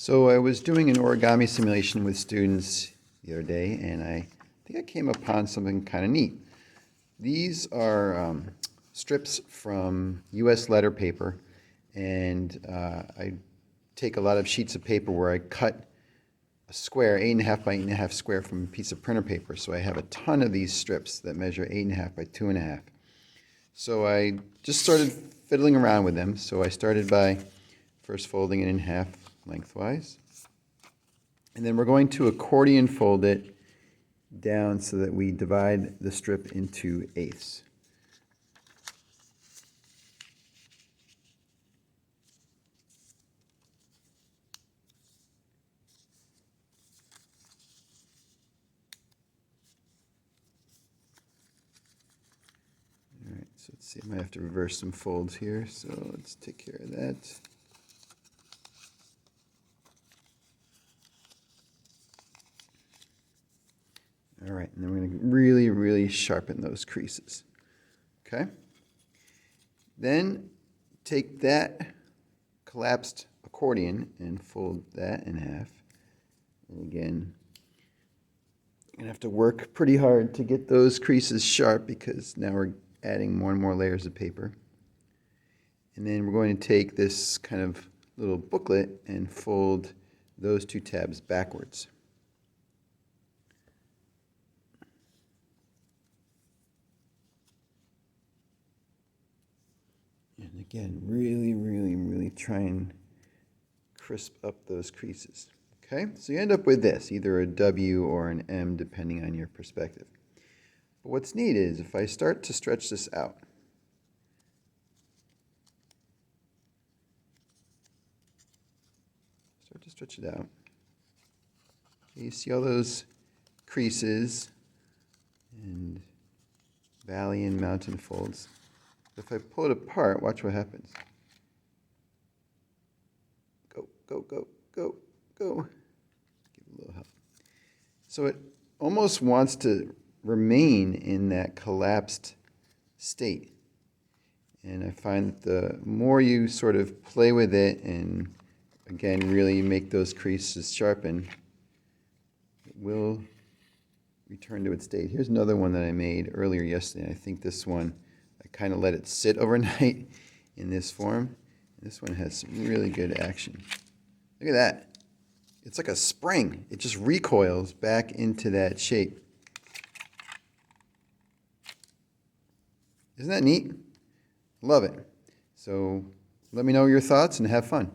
So I was doing an origami simulation with students the other day, and I think I came upon something kind of neat. These are strips from US letter paper, and I take a lot of sheets of paper where I cut a square, 8.5 by 8.5 square from a piece of printer paper. So I have a ton of these strips that measure 8.5 by 2.5. So I just started fiddling around with them. So I started by first folding it in half lengthwise. And then we're going to accordion fold it down so that we divide the strip into eighths. All right, so let's see, I might have to reverse some folds here, so let's take care of that. All right, and then we're going to really sharpen those creases. Okay? Then take that collapsed accordion and fold that in half. And again, you're going to have to work pretty hard to get those creases sharp because now we're adding more and more layers of paper. And then we're going to take this kind of little booklet and fold those two tabs backwards. And again, really try and crisp up those creases. Okay, so you end up with this, either a W or an M, depending on your perspective. But what's neat is if I start to stretch this out, it out. Okay, you see all those creases and valley and mountain folds. If I pull it apart, watch what happens. Go. Give it a little help. So it almost wants to remain in that collapsed state. And I find that the more you sort of play with it and, again, really make those creases sharpen, it will return to its state. Here's another one that I made earlier yesterday. I think this one, I kind of let it sit overnight in this form. This one has some really good action. Look at that. It's like a spring. It just recoils back into that shape. Isn't that neat? Love it. So let me know your thoughts and have fun.